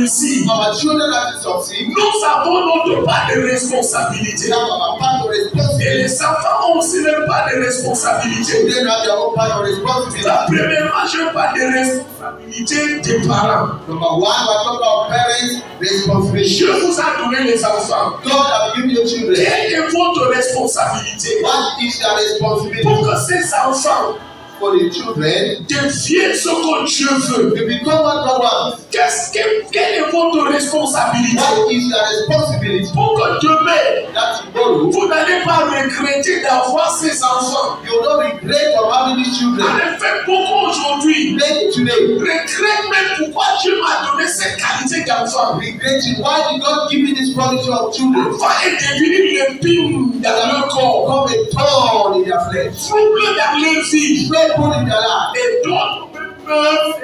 réussir, our children have to succeed. nous avons notre part de responsabilité. We have our part of Et responsibility. les enfants ont aussi leur part de responsabilité. Children have their own part of responsibility. La première majeure part de responsabilité des parents. Number one, we're talking about parents' responsibility. Dieu vous a donné les enfants. God have given you children. Quelle est votre responsabilité What is your responsibility pour que ces enfants for the children deviennent ce que Dieu veut? to become what God wants? Quelle est votre responsabilité What is your responsibility? pour que demain, That tomorrow vous n'allez pas regretter d'avoir ces enfants? you will not regret of having these En children. effet, beaucoup aujourd'hui Many today regrettent même pourquoi Dieu m'a donné cette qualité d'enfant. regretting why did God give me this quality of children? L'enfant est devenu l'épine dans leur corps, Come a thorn in their flesh, trouble dans leur vie, painful in their life. et d'autres peuvent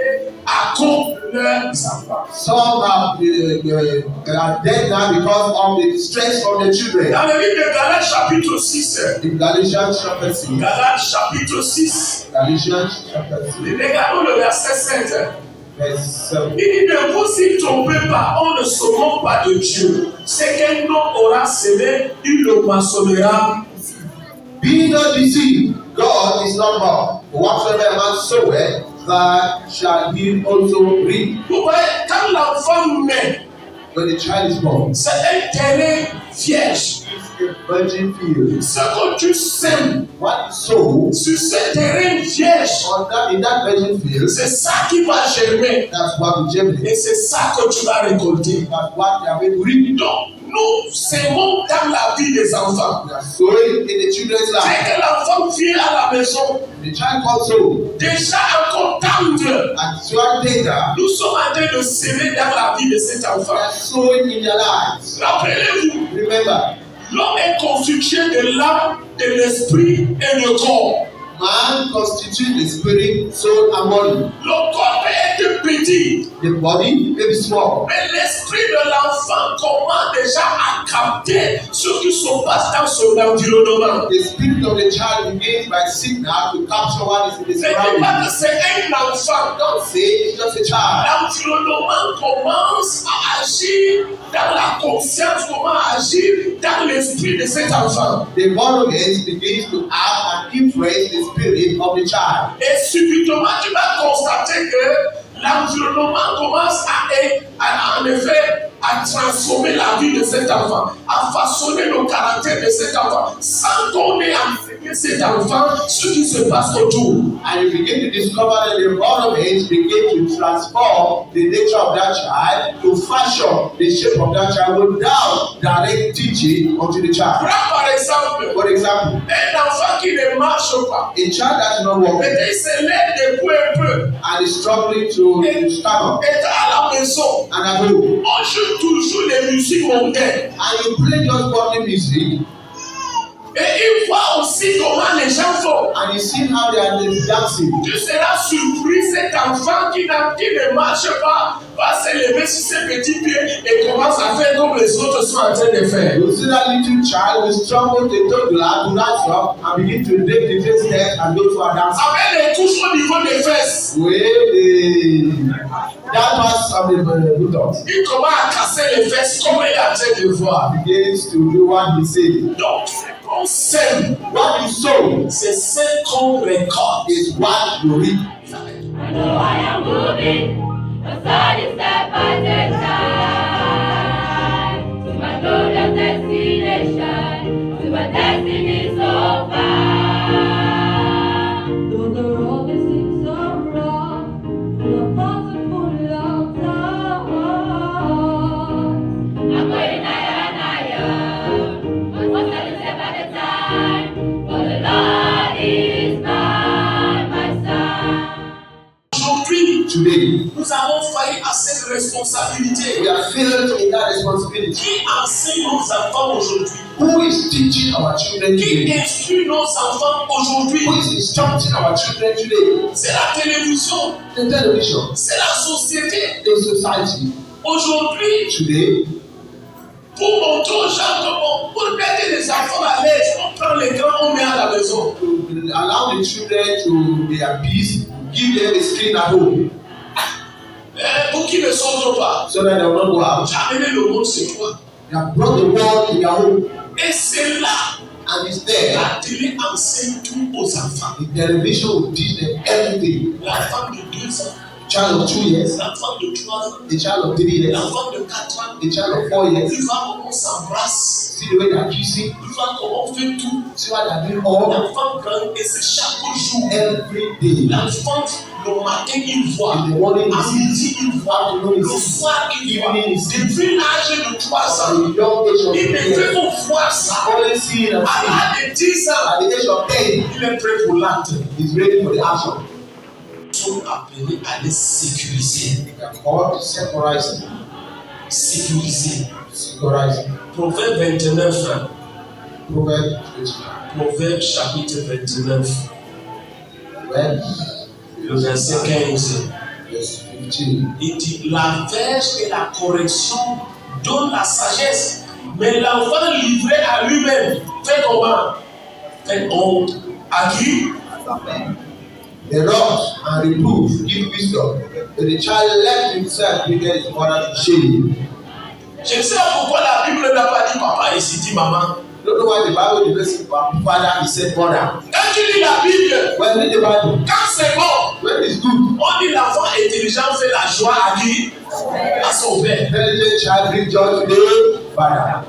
à cause de leurs enfants. Some are dead now because of the stress from the children. Dans le livre de Galates chapitre 6, In Galatians chapter 6, Galates chapitre 6, Galatians chapter 6, regardons le verset 7. verse 7. Il dit, ne vous y trompez pas, on ne se moque pas de Dieu. Ce qu'un homme aura semé, il le moissonnera. Be not deceived, God is not mocked. For whatsoever a man soweth, that shall he also reap. Vous voyez, quand l'enfant naît, When the child is born, c'est un terrain vierge. it's a virgin field. Ce que tu sèmes What is sown sur ce terrain vierge, in that virgin field, c'est ça qui va germer. that's what will germinate. Et c'est ça que tu vas récolter. That's what they are going to reap. Donc, nous sémons dans la vie des enfants. We are sowing in the children's Dès life. que l'enfant vient à la maison, The child comes home, déjà encore tendre, and so I take that. nous sommes en train de s'aimer dans la vie de cet They enfant. are sowing in their lives. Rappelez-vous, Remember, l'homme est constitué de l'âme, de l'esprit et du corps. man constitutes the spirit, soul, and body. Le corps peut être petit, The body may be small, mais l'esprit de l'enfant commence déjà à capter ce qui se passe dans son environnement. the spirit of the child begins by signal to capture what is in the Ne dis surroundings. pas que c'est un enfant. Don't say it's just a child. L'environnement commence à agir dans la conscience, comment agir dans l'esprit de cet enfant. The environment begins to have an influence the spirit of the child. Et subitement, tu vas constater que l'environnement commence en effet à transformer la vie de cet enfant, à façonner le caractère de cet enfant, sans qu'on ait enseigné cet enfant ce qui se passe autour. And you begin to discover that the environment begin to transform the nature of that child to fashion the shape of that child without direct teaching unto the child. Prends par exemple For example, un enfant qui ne marche pas, a child that is not walking mais il se lève de peu en peu, and is struggling to stand up est à la maison. and at home, On joue toujours les musiques mondaines. and you play just godly music, Et il voit aussi comment les gens font. and you see how they are dancing. Tu seras surpris, cet enfant qui ne marche pas va se lever sur ses petits pieds et commence à faire comme les autres sont en train de faire. You see that little child will struggle to toddler to rise up and begin to take the first step and those who are dancing. Avec les touches au niveau des fesses, That was of the buttocks il commence à casser les fesses comme il est en train de voir. begins to do what he said. Donc, c'est qu'on sème, What you sow c'est ce qu'on récolte. is what you reap. I know I am moving, a solid step at a time. To my glorious destination, to my destiny so far. Though the road may seem so rough, full of bumps and full of thorns, I'm going higher and higher, one solid step at a time. For the Lord is by my side. Aujourd'hui, Today, nous avons failli à cette responsabilité. we are filled in that responsibility. Qui enseigne nos enfants aujourd'hui? Who is teaching our children Qui today? instruit nos enfants aujourd'hui? Who is instructing our children today? C'est la télévision, The television, c'est la société. the society. Aujourd'hui, Today, pour montrer aux gens comment, pour mettre les enfants à l'aise, on prend l'écran, on met à la maison. to allow the children to be at peace, give them a screen at home. Pour qu'ils ne sortent pas. so that they will not go out. J'ai amené le monde chez toi. They have brought the world in their home, Et c'est là. and it's there. La télé enseigne tout aux enfants. The television will teach them everything. L'enfant de 2 ans, Child of 2 years, l'enfant de 3 ans, the child of 3 years, l'enfant de 4 ans. the child of 4 years. Il va comment on s'embrasse. See the way they are kissing. Il va comment on fait tout. See what they are doing all L'enfant grand et c'est chaque jour. every day. L'enfant, le matin, il voit. In the morning, À he midi, il voit. afternoon, he Le sees. soir, il voit. Depuis l'âge de 3 At ans, the young age of il ne 10 peut years, pas voir ça. only seeing and seeing. À l'âge de 10 ans, At the age of 10, il est prêt pour l'acte. he's ready for the action. Ils sont appelés à les sécuriser. They can call to securize. Sécuriser. Securize. Proverbe 29, hein. Proverbs 29. Proverbe chapitre 29, le verset 15. Verse 15. Il dit, la verge et la correction donnent la sagesse, mais l'enfant livré à lui-même fait comment? Fait honte. À qui? The rod and reproof give wisdom, but the child left himself to get his mother to shame. Je ne sais pas pourquoi la Bible n'a pas dit papa ici, dit maman. Don't know why the Bible didn't say father, he said mother. Quand tu lis la Bible, When you read the Bible, quand c'est bon, when it's good, on dit l'enfant intelligent fait la joie à qui? À son père. intelligent child brings joy to the father.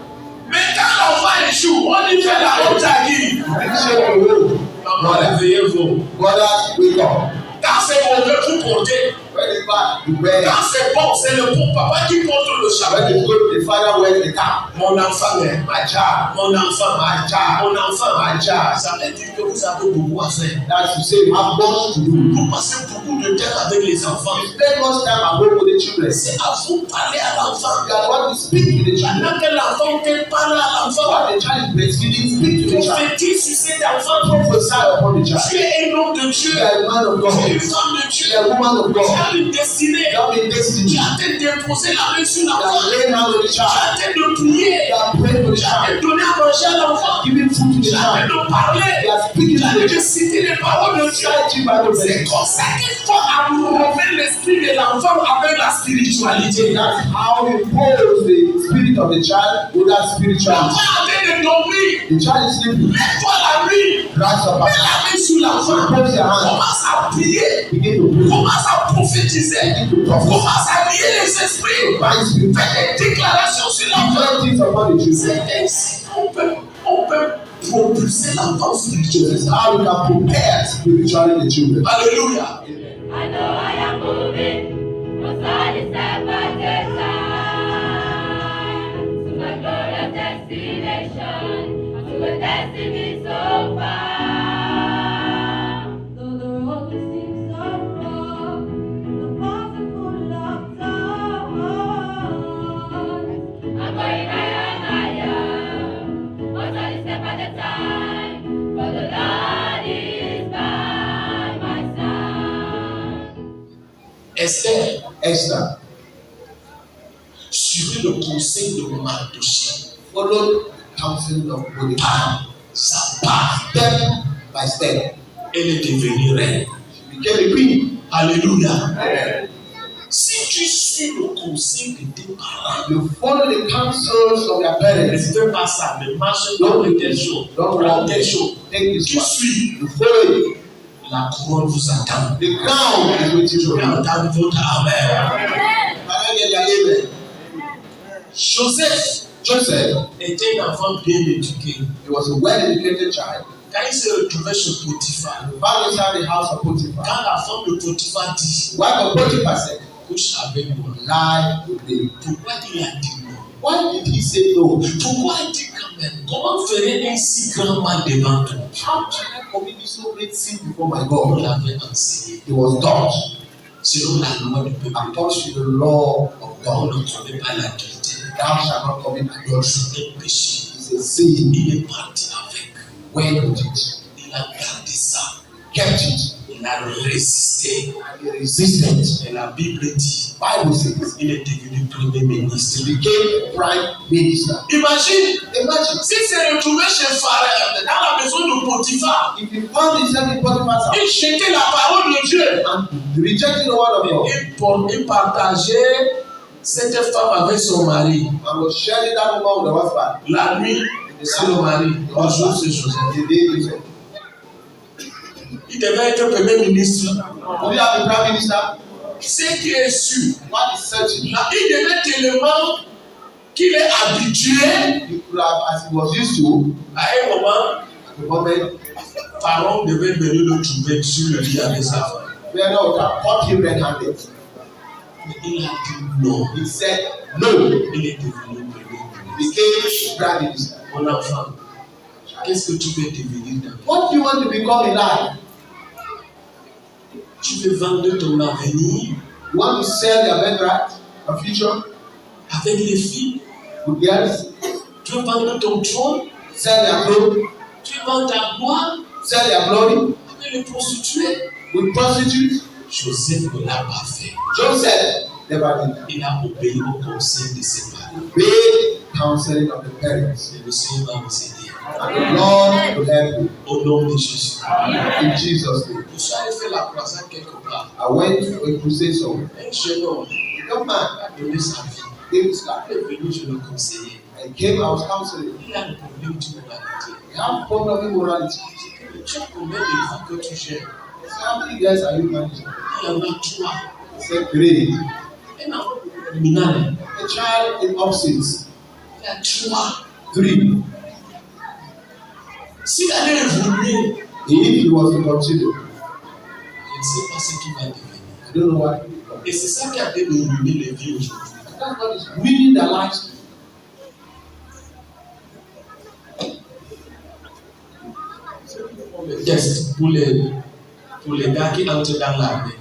Mais quand l'enfant échoue, on dit fait la honte à qui? Bring shame to home. Maman, réveillez-vous. Mothers, wake up. Quand c'est mauvais, vous portez. When it's bad, you wear it. Quand c'est bon, c'est le bon papa qui porte le When chapeau. it's good, the father wears the cap. Mon enfant, My child, mon enfant, my child, mon enfant, my child. ça veut dire que vous avez beaucoup à faire. That's to say you have much to do. Vous passez beaucoup de temps avec les enfants. You spend much time at home with the children. C'est à vous parler à l'enfant. You are want to speak to the children. Pendant que l'enfant te parle à l'enfant, While the child is breastfeeding, speak to the child. prophétise sur cet enfant. Prophesy upon the child. Tu es un homme de Dieu. You are a man of Tu es God. une femme de Dieu. You are a woman of Tu God. as une destinée. You have a Tu destiny. as te déposé la main sur You l'enfant. are laying hands on the Tu child. as te de prier. You are praying for the Tu as child. te donné à manger à l'enfant. Giving food to the Tu as te child. de parler. You are speaking Tu as to the te child. citer les paroles de Dieu. Citing Bible C'est verses. comme ça qu'il faut abreuver l'esprit de l'enfant avec la spiritualité. That's how you pose the spirit of the child with that spirituality. L'enfant a fait de dormir. The child is sleeping. Lève-toi la nuit. Rise up Mets la main sur l'enfant. Pose your hand. Commence à prier. Begin to pray. Commence à prophétiser. Begin to prophesy. Commence à lier les esprits. Bind spirit. Fais des déclarations sur l'enfant. Declare things upon the children. C'est ainsi qu'on peut propulser l'enfant spirituel. This is how we can prepare spiritually the children. Alléluia. I know I am moving, but slowly step by step to my glorious destination, to a destiny so far. Though the road may seem so rough, the path is full of thorns. I'm going higher and higher, but slowly step at a time, for the Lord is by my side. Esther, Esther, suivez le conseil de Mardochée. follow the counsel of Mordecai. Pas à pas, Step by step. elle est devenue reine. She became a queen. Alléluia. Amen. Si tu suis le conseil de tes parents, You follow the counsels of your ne parents. fais pas ça, ne marche pas avec tes choses. Don't Prends walk tes choses. Take this Tu one. suis, You follow it. la couronne vous attend. The crown is waiting Je for vais you. entendre votre amen. Can I get your amen? Joseph Joseph, était un enfant bien éduqué. he was a well-educated child. Quand il se retrouvait chez Potiphar, He found inside the house of Potiphar. quand la femme de Potiphar dit, The wife of Potiphar said, couche avec moi, lie with me. pourquoi il a dit non? Why did he say no? Pourquoi il dit quand même, comment ferait un si grand mal devant toi? How can I commit this so great sin before my On God? l'avait enseigné. He was taught Selon la loi du peuple, according to the law of on God. ne commet pas l'adultère. Thou shalt not commit adultery. C'est un péché. It's a sin. Il est parti avec. Went with it. Il a gardé ça. Kept it. Il a résisté. And he resisted. Et la Bible dit, Bible says il est devenu premier ministre. he became prime minister. Imagine, Imagine s'il s'est retrouvé chez Pharaon, dans la maison de Potiphar, if you found yourself in Potiphar's house il jetait la parole de Dieu. and rejecting the word of God, Il partageait cette femme avec son mari. and was sharing that woman with the husband, La nuit, c'est le mari. Le jour, c'est Joseph. the day he said, Il devait être premier ministre. "Do you have a prime minister?" Ce qui est sûr, What is certain? là, il devait tellement qu'il est habitué. He could have, as he was used to, À un moment, at the moment, Pharaon devait venir le trouver sur le lit avec sa femme. Pharaoh would have caught him red-handed. Mais il a dit non. He said no. Il est devenu premier ministre. Became prime minister. Mon enfant, qu'est-ce que tu veux devenir dans? What do you want to become in life? Tu veux vendre ton avenir You want to sell your birthright, your future, avec les filles? with girls, Tu veux vendre ton trône? sell their throne, Tu veux vendre ta gloire sell their glory, avec les prostituées? with prostitutes? Joseph ne l'a pas fait. Joseph never did that. Il a obéi au conseil de ses parents. Obey counseling of the parents. Et le Seigneur va vous aider. And the Lord will help you. Au nom de Jésus. In Jesus' name. Je suis allé faire la croisade quelque part. I went to a crusade somewhere. Un jeune homme A young man a donné sa vie. gave his life. Il est venu, je le conseillais. I came, I was counseling. Il a le problème d'immoralité. You have problem with morality. Tu as combien de femmes que tu gères? So how many guys are you managing? Il y en a trois. He said, three. Un enfant criminel. A child in opposites. Il y a trois. Three. S'il allait évoluer, If he was to continue, je ne sais pas ce qu'il va devenir. I don't know what he will become. Et c'est ça qui a fait de ruiner les vies aujourd'hui. That's what is ruining their lives. Le test pour les gars qui entrent dans l'armée.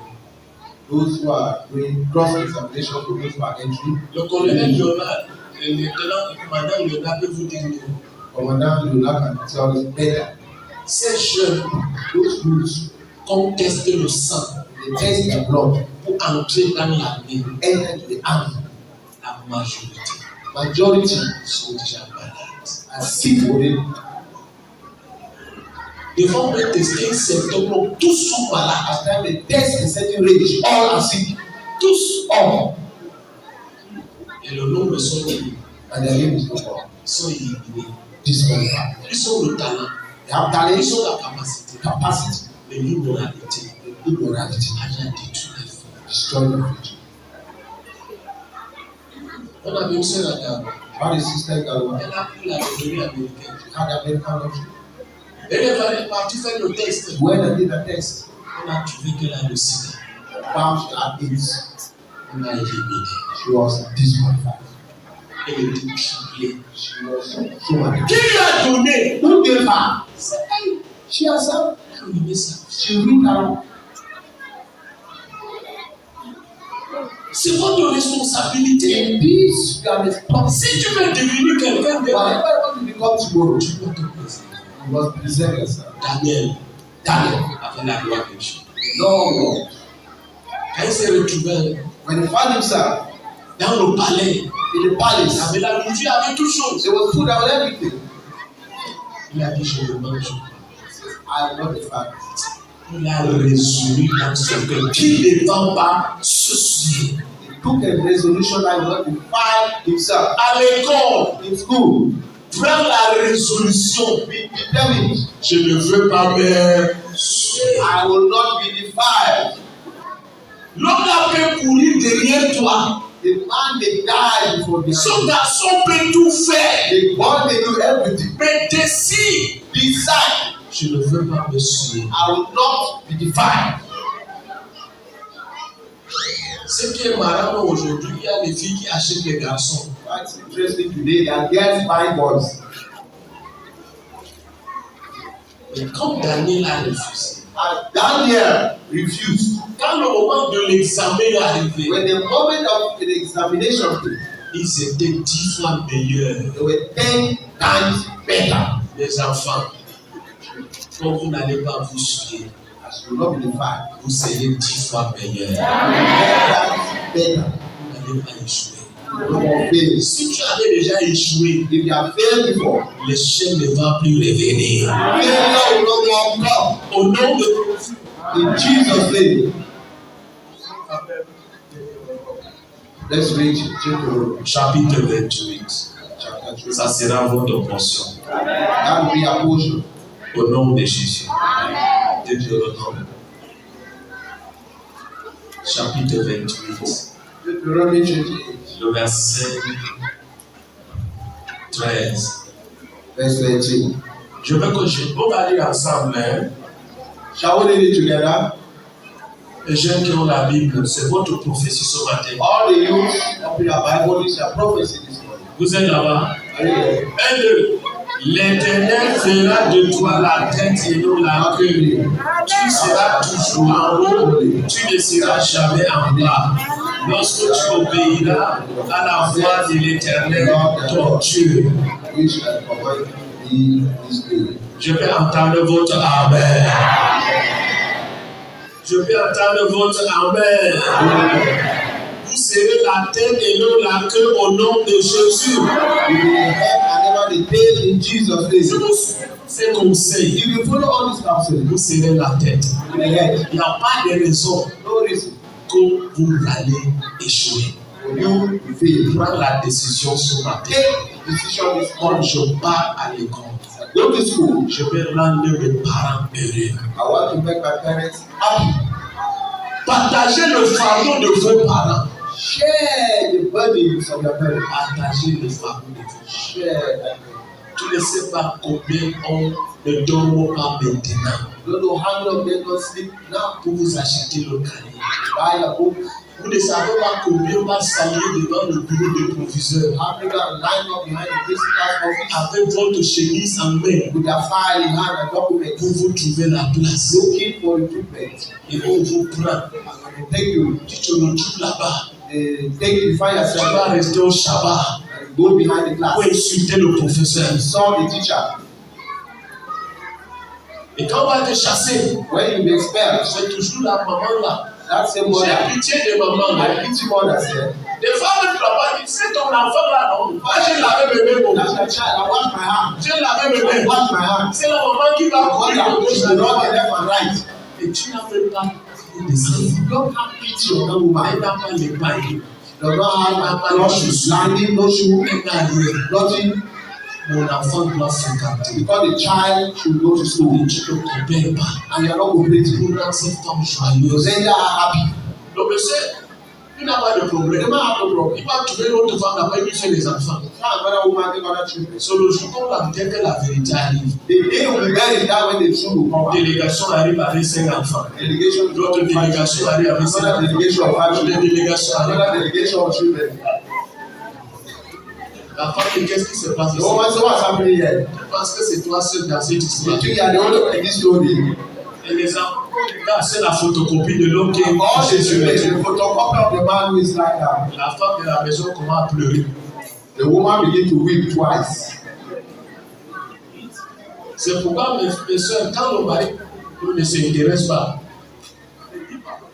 Those who are doing cross-examination for those who are entering. Le colonel Léonard, le lieutenant, le commandant Léonard peut vous dire mieux. Commandant Lola can tell us better. Ces jeunes Those rules, contestent le sang they test the blood, pour entrer dans l'armée. enter to the army. La majorité Majority sont déjà malades. are sick for it. Devant me tester symptômes, tous sont malades. As time they test a certain range, all are sick. Tous. All. Et le nombre sont éliminés. And their name is no more. Sont éliminés. Disqualified. Ils ont le talent. They have Ils talent, ont la capacité. capacity, Mais l'immoralité immorality, a déjà détruit la vie. destroy the future. On avait une sœur à Gabon. How the sister Galwa Elle a pris la loterie américaine. had American lottery. Elle est partie faire le test. When I did the test, On a trouvé qu'elle a le sida. found she had AIDS. On a éliminé. She was disqualified. Elle était criblée. She was so mad. Qui lui a donné? Who gave her? C'est elle. She herself. Elle a ruiné sa vie. She read her. C'est votre responsabilité. In this, you are responsible. Si tu veux devenir quelqu'un de Whatever you want to become tomorrow, tu dois te préserver. you must preserve yourself. Daniel Daniel, avait la gloire de Dieu. no. Quand il s'est retrouvé When he found himself dans le palais, in the il palace, avait la nourriture, il avait toute chose. there was food and everything. Il a dit, je le mange. I am not a fan. Il a résolu dans son cœur qu'il ne va pas se souiller. He took a resolution that he will not defile himself. À l'école, In school, prends la résolution. be determined. Je ne veux pas me souiller. I will not be defiled. L'homme là peut courir derrière toi. The man may die before the Son end. garçon peut tout faire. The boy may do everything. Mais décide. Decide, Je ne veux pas me souiller. I will not be defiled. Ce qui est marrant aujourd'hui, il y a des filles qui achètent des garçons. What's interesting today, they are girls buying boys. Mais comme Daniel a refusé, And Daniel refused. quand le moment de l'examen est arrivé, When the moment of the examination came, ils étaient 10 fois meilleurs. they were 10 times better. Les enfants, quand vous n'allez pas vous souiller, As you will not be defiled. vous serez 10 fois meilleurs. 10 times better. Vous n'allez pas échouer. No more fail. Si tu avais déjà échoué, If you have failed before, l'échec ne va plus revenir. failure will no more come. Au nom de In Jesus' name. Let's read Deuteronomy chapitre 28. chapter 2. Ça sera votre portion. That will be our portion. Au nom de Jésus. Deutéronome. Chapitre 28. Deuteronomy 28, Le verset 13. verse 13. Je veux que on va lire ensemble. Hein? Shall we read it together? Les jeunes qui ont la Bible, c'est votre prophétie ce matin. All the youth of your Bible is a prophecy this morning. Vous êtes là-bas? Are you there? 1, 2. L'Éternel fera de toi la tête et non la queue. Tu seras toujours en haut, tu ne seras jamais en bas. Lorsque tu obéiras à la voix de l'Éternel, ton Dieu. We shall command thee this day. Je vais entendre votre Amen. Je vais entendre votre Amen. Vous serez la tête et non la queue au nom de Jésus. You will be the head and never the tail in Jesus' Si name. vous suivez ces conseils, If you follow all these counsel, vous serez la tête. you will be the head. Il n'y a pas de raison No reason que vous allez échouer. for you to fail. Prends la décision ce matin. Take decision this Quand morning. je pars à l'école, Go to school. je vais rendre mes parents heureux. I want to make my parents happy. Partagez le fardeau de vos parents. Share the burdens of your parents. Partagez le fardeau de vos parents. Share that. Tu ne sais pas combien on ne dort pas maintenant Don't know how long they don't sleep now. pour vous acheter le cahier. Buy a book. Vous ne savez pas combien va s'allier devant le bureau du proviseur Africa line up behind the principal's office avec votre chemise en main with their file in hand and pour documents. vous trouver la place. Looking for recruitment. Et on vous prend. And they take you. Tu te retrouves là-bas. They take you, find Tu yourself vas rester au Shabbat and go behind the pour class. insulter le professeur. Insult the teacher. Et quand on va te chasser, When you be expelled, c'est toujours la maman là. that same mother, J'ai pitié de maman. I pity mothers here. Des fois, même papa dit, c'est ton enfant là, non? Moi, j'ai lavé bébé, bon. That's my child. I wash my hand. J'ai lavé I bébé. wash my hand. C'est la maman qui va God courir has au pushed gauche the à Lord droite. and left and right. Et tu n'as même pas de sang. You don't have pity on that Elle woman. n'a pas les pailles. Does not have no shoes, landing, no shoe, Elle n'a rien. nothing. Mon enfant doit fréquenter. Because the child should go to school Et tu ne coopères pas. and you are not cooperating. Pour rendre cette femme You joyeuse. say they are happy. Le monsieur, il n'a pas de They problème. don't have no problem. Il va trouver une autre femme là-bas, il lui fait les enfants. Now another woman take other children. C'est le jour qu'on va dire que la vérité arrive. The day will be very that when the truth will come out. Délégation arrive avec 5 enfants. Delegation L'autre délégation arrive avec 5 another enfants. delegation of five L'autre children. délégation arrive. Another delegation of children. La femme, qu'est-ce qui se passe The ici? woman say what's happening here? Parce que c'est toi seul dans cette histoire. You think you are the only one in this story? Et les enfants, là, c'est la photocopie de l'homme qui est All the couché sur le children, the photocopy of the man who is like that. La femme de la maison commence à pleurer. The woman begin to weep twice. C'est pourquoi mes soeurs, quand le mari ne s'intéresse pas,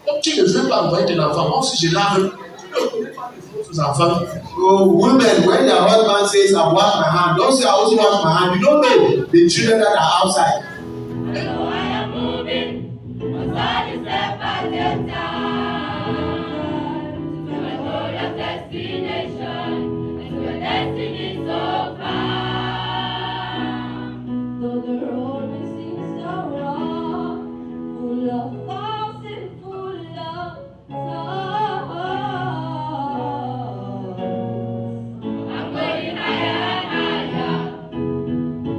comme tu ne veux pas envoyer tes enfants, moi aussi je lave aux enfants. So women, when their husband says, "I wash my hand," don't say, "I also wash my hand." You don't know the children that are outside. I know I am moving, one step at a time, to a glorious destination, and to a destiny so far. Though the road may seem so rough, full of faults and full of sorrows, I'm going higher and higher,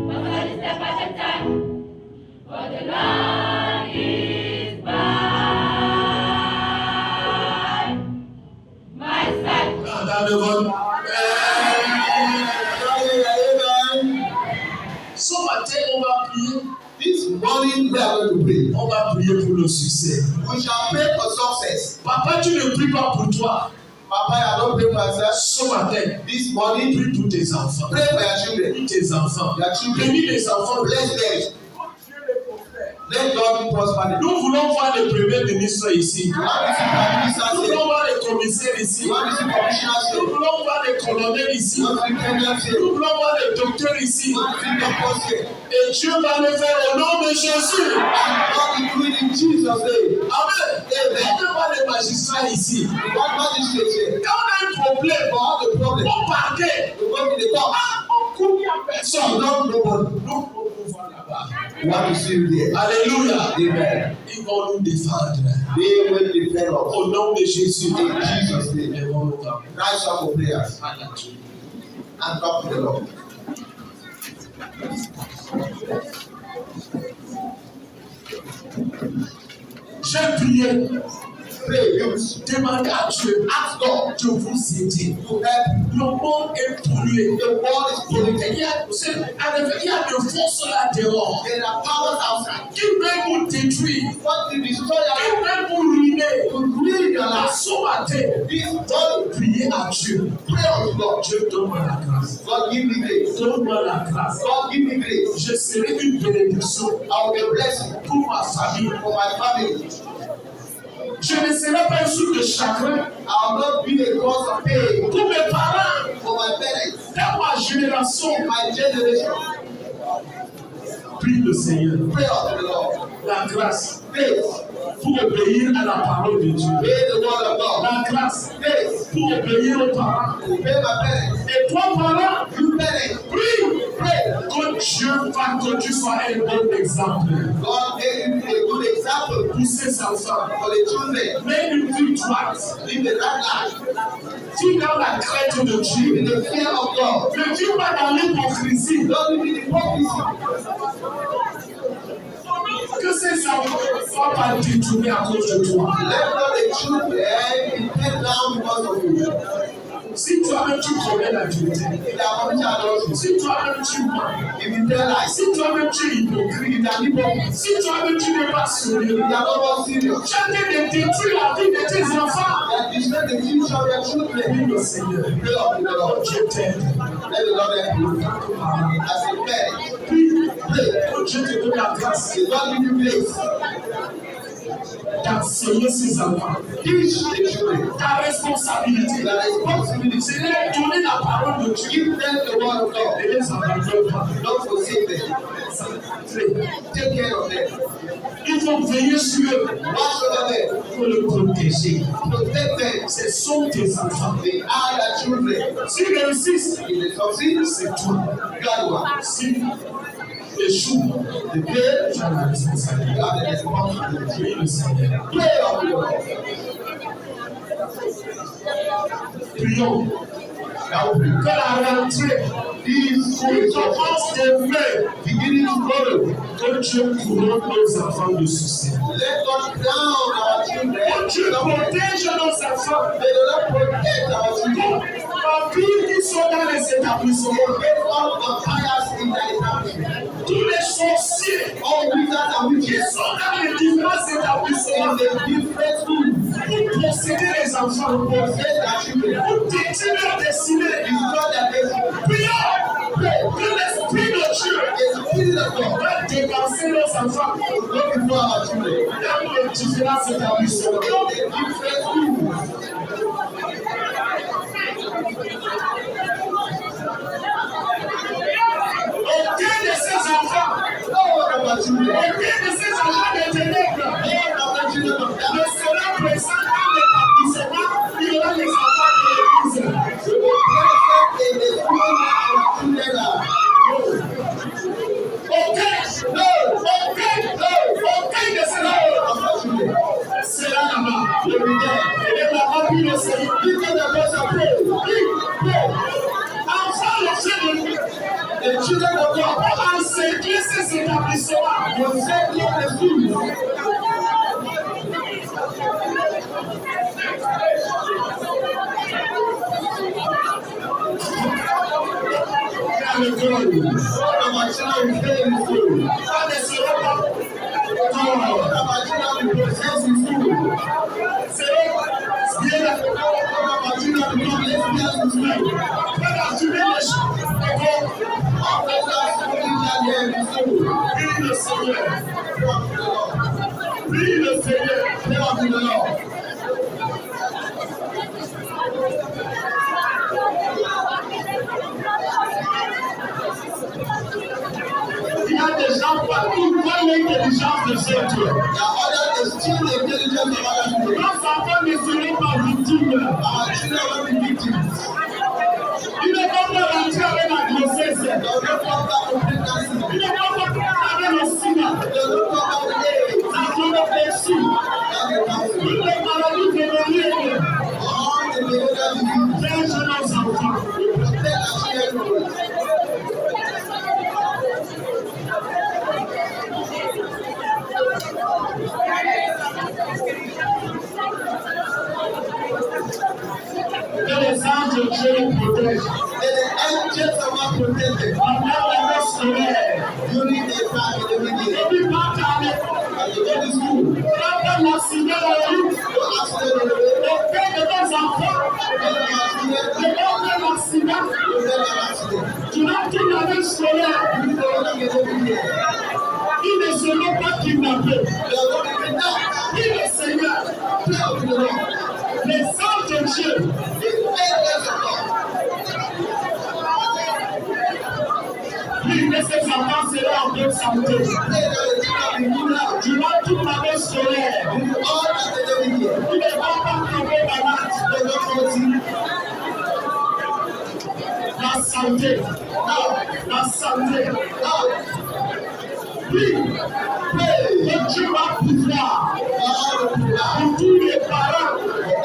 one step at a time. For the Lord is by my side. Dans le vote. Amen. Ce matin, on va prier. This morning we are going to pray. On va prier pour le succès. We shall pray for success. Papa, tu ne pries pas pour toi. Papa, I don't pray for myself. Ce matin, This morning, prie pour tes enfants. pray for your children. Prie tes enfants. Your children. Bénis les enfants. Bless them. Let God prosper them. Nous voulons voir les premiers ministres ici. You want to see prime ministers Nous here. voulons voir les commissaires ici. You want to see commissioners Nous here. voulons voir les colonels ici. You want to see generals here. Nous voulons voir les docteurs ici. You want to see doctors here. Et Dieu va le faire au nom de Jésus. And God will do it in Jesus' name. Amen. On veut voir les magistrats ici. You want magistrates here. Quand on a un problème, For all the problem, on parquet. you go to the court. On connaît You personne. don't know nobody. Nous pouvons voir là-bas. You want to see you there. Alléluia. Amen. Ils vont nous défendre. They will defend us. Au nom de Jésus. In Jesus' name. Ils vont nous garder. Rise up for prayers Alléluia. and talk to the Lord. J'ai prié. Pray, youth. Demandez à Dieu. Ask God de vous aider. To help. Le monde est pollué. The world is polluted. Il y a de forces là dehors. There are powers outside. Qui veulent vous détruire. What to destroy Qui your life, veulent vous ruiner. to ruin your À life. ce matin, This morning, priez à Dieu. pray unto God. Dieu donne-moi la grâce. God give me grace. Donne-moi la grâce. God give me grace. Je serai une bénédiction I will be a blessing pour ma famille. for my family. Je ne serai pas une source de chagrin I will not be a cause of pain pour mes parents. for my parents. Dans ma génération, My generation. prie le Seigneur. Pray unto the Lord. La grâce Grace. pour obéir à la parole de Dieu. Obey the word of God. La grâce Grace. pour obéir aux parents. Obey my parents. Et toi, parents, You parents. prie. Pray. Que Dieu va que tu sois un bon exemple God gave you a good example pour ses enfants. for the children. Mais une vie droite, Live the right life. vis dans la crainte de In Dieu. the fear of God. Ne vis pas dans l'hypocrisie. Don't live in hypocrisy. Que ces enfants ne soient pas détournés à cause de toi. Let not the children be kept down because of you. Si toi-même tu commets la vérité, If they are committing adultery, si toi-même tu mens, if you tell lies, si toi-même tu es hypocrite, if they are hypocrites, si toi-même tu n'es pas sérieux, if they are not more serious, tu as de détruire la vie de tes enfants. that destroy the future of their children. Prie le Seigneur. Pray unto the Lord. Dieu t'aide. Let the Lord help you. As a parent, Prie. pray. Que Dieu te donne la grâce May God give you grace. d'enseigner ses enfants. Teach the children. Ta responsabilité, The responsibility. c'est de leur donner la parole de Dieu. Give them the word of God. Et les abandonne pas. Don't forsake them. Take care of them. Il faut veiller sur eux. Watch over them. Il faut le protéger. Protect them. Ce sont tes enfants. They are your children. S'ils réussissent, If they succeed, c'est toi. God will. S'ils échouent, The parents tu as la responsabilité. have the responsibility. Prie le Seigneur. Pray unto God. Prions. Que la rentrée This school qui is commence demain, beginning tomorrow. que Dieu couronne nos enfants de succès. Let God crown our Que children. Dieu protège nos enfants. May the Lord protect our children. Ma fille qui sont dans les établissements, Protect all vampires in their establishment. tous les sorciers All wizards and qui witches sont dans les différents établissements in the different schools. pour posséder les enfants, Protect their children. pour détruire leur destinée. Destroy their destiny. Prions que l'Esprit de Dieu The spirit of God va dépenser nos enfants will go before our children. dans les différents établissements. In the different schools. Aucun de ces enfants, No one of our children. aucun de ces enfants des ténèbres All of the children of ne God. sera présent dans l'établissement, il y aura les enfants de l'Église. We will present in the school where our children are. Aucun de ces enfants Of our children. sera là-bas. They will be there. Et la remplie le Seigneur. Give them the voice of prayer. Enfants, les jeunes, The children of God pour encercler ces établissements, will set up the schools. dans le cœur. All of our children will stay in school. Pas de ce repas. All of our children will possess in school. C'est bien. All of our children will become lesbians in school. Après la fumée, les gens. All of us will be there. Prie le Seigneur. Prie le Seigneur. Pray unto the Lord. Il y a des gens partout qui ont l'intelligence de ces dieux. There are others that steal the intelligence of other people. Nos enfants ne seront pas victimes. Our children will be victims. Ils ne vont pas rentrer avec la grossesse. They will not come back with pregnancy. Ils ne vont pas rentrer avec le sida. They will not come back with AIDS. La chloroplexie. And the cancer. Toutes les maladies vénériennes. All the behavioral diseases. Protège nos enfants. Protect our children. Que les anges de Dieu nous protègent. May the angels of God protect them. Pendant l'année scolaire. During the time of the meeting. Et puis quand à l'école. As they go to school. Quand on l'accident dans la rue. No accident on the way. Au père de nos enfants. No accident. Le père de l'accident. No better accident. Durant toute l'année scolaire. You know what I'm going to do. Ils ne seront pas kidnappés. They are going to be now. Prie le Seigneur. Pray unto the Lord. Les anges de Dieu. The angels of God. Prie que ces enfants seront en bonne santé. Pray that the children will be good now. Durant toute l'année scolaire. All that they do here. Ils ne vont pas tomber malades. They will not fall sick. La santé. La santé. Prie. Pray. Que Dieu va pouvoir. All the people. Pour tous les parents.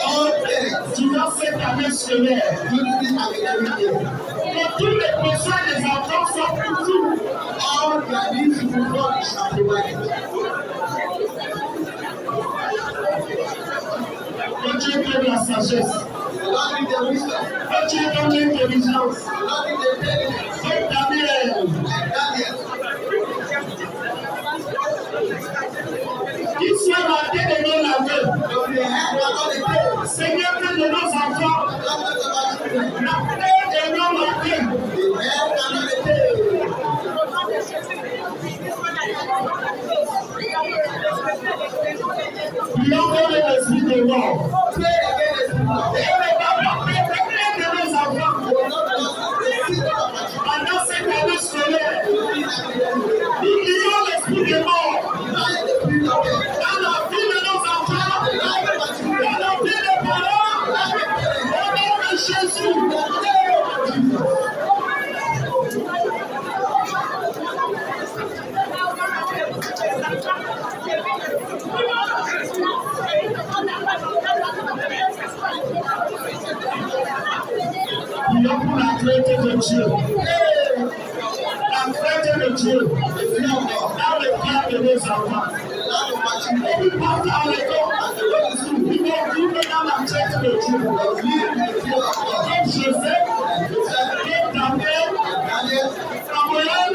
All parents. Durant cette année scolaire. During this academic year. Que tous les besoins des enfants soient pourvus. All their needs to be furnished and provided. Que Dieu donne la sagesse. The Lord give them wisdom. Que Dieu donne l'intelligence. The Lord give them intelligence. Comme Daniel. Like Daniel. Qu'ils soient gardés de nos laveurs. From the head and all the tail. Seigneur, que de nos enfants. The Lord of our children. La paix de nos laveurs. The head and all the tail. Prions contre l'esprit de mort. Pray against the people. Et ne va pas préparer de nos enfants. They will not cause the sin of our children. Pendant cette année scolaire. During this academic year. Nous lions l'esprit de mort. Deny the spirit of death. Dans la vie de nos enfants. The life of our children. Dans la vie des parents. The life of parents. Au nom de Jésus. The name of Jesus. Prions pour la crainte de Dieu. La crainte de Dieu. The fear of God. Dans le cœur de nos enfants. The life of our children. Ils partent à l'école. As they go to school. Ils vont vivre dans la crainte de Dieu. They live in the fear of God. Comme Joseph, comme Daniel, Daniel. Samuel,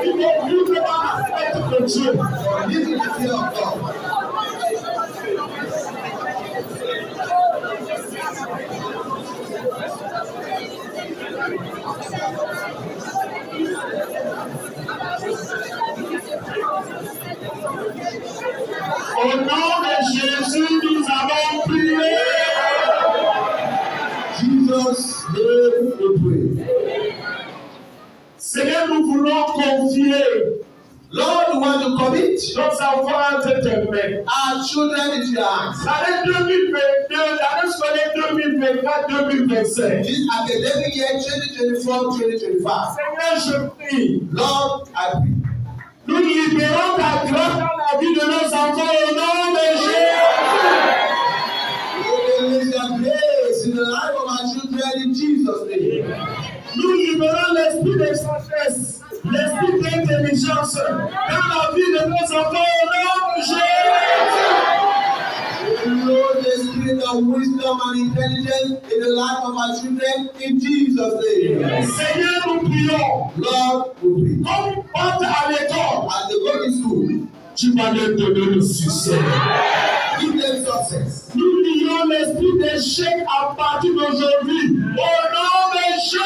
ils vont vivre dans la crainte de Dieu. Live in the fear of God. Au nom de Jésus, nous avons prié. Jesus name we pray. Seigneur, nous voulons confier Lord, we want to commit nos enfants entre tes mains. our children into your hands. L'année 2022, l'année scolaire 2024-2025. This academic year 2024-2025. Seigneur, je prie. Lord, I pray. Nous libérons ta grâce dans la vie de nos enfants au nom de Jésus. Release your grace in the life of our children in Jesus' name. Nous libérons l'esprit de sagesse, l'esprit d'intelligence dans la vie de nos enfants au nom de Jésus. Lord, the spirit of wisdom and intelligence in the life of our children in Jesus' name. Seigneur, nous prions. Lord, we pray. Comme ils partent à l'école, As they go to school, tu vas leur donner le succès. give them success. Nous lions l'esprit d'échec à partir d'aujourd'hui au nom de Jésus.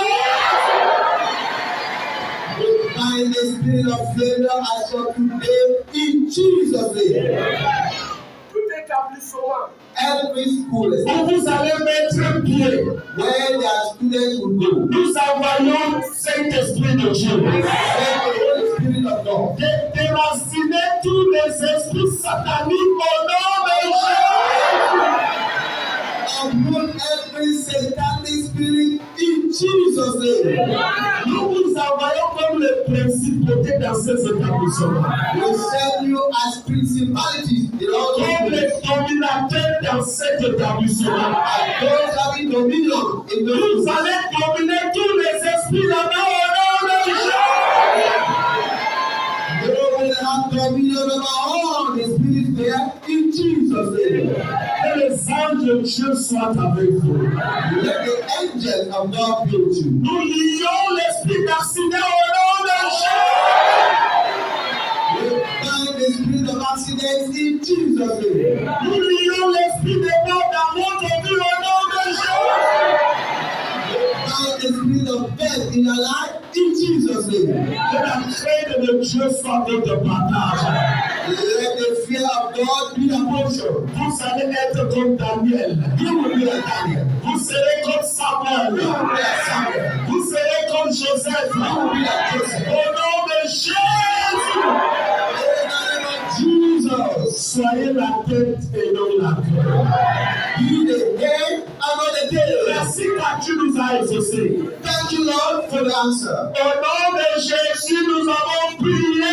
We bind bind the spirit of failure as of today in Jesus' name. Tout établissement. Every school is Où vous allez mettre pied, where their students will go. nous envoyons Saint-Esprit de Dieu. Send the Holy Spirit of God. Déraciner tous les esprits sataniques au nom de Jésus. Uproot every satanic spirit in Jesus' name. Nous vous envoyons comme les principautés dans ces établissements. We send you as principalities in all Comme the les dominateurs dans cet établissement. and those having dominion in the Vous room. allez dominer tous les esprits là-bas au nom de Jésus. They will have dominion over all the spirits there in Jesus' name. Que les anges de Dieu soient avec vous. Let the angels of God be with you. Nous lions l'esprit d'accident au nom de Jésus. We bind the spirit of accidents in Jesus' name. Nous lions l'esprit de mort dans votre vie au nom de Jésus. Bind the spirit of death in your life in Jesus' name. Que la crainte de Dieu soit votre partage. Let the fear of God be your portion. Vous allez être comme Daniel. You will be like Daniel. Vous serez comme Samuel. You will be like Samuel. Vous serez comme Joseph. You will be like Joseph. Au nom de Jésus. In the name of Jesus. Soyez la tête et non la queue. Be the head and not the tail. Merci car tu nous as exaucés. Thank you, Lord, for the answer. Au nom de Jésus, nous avons prié.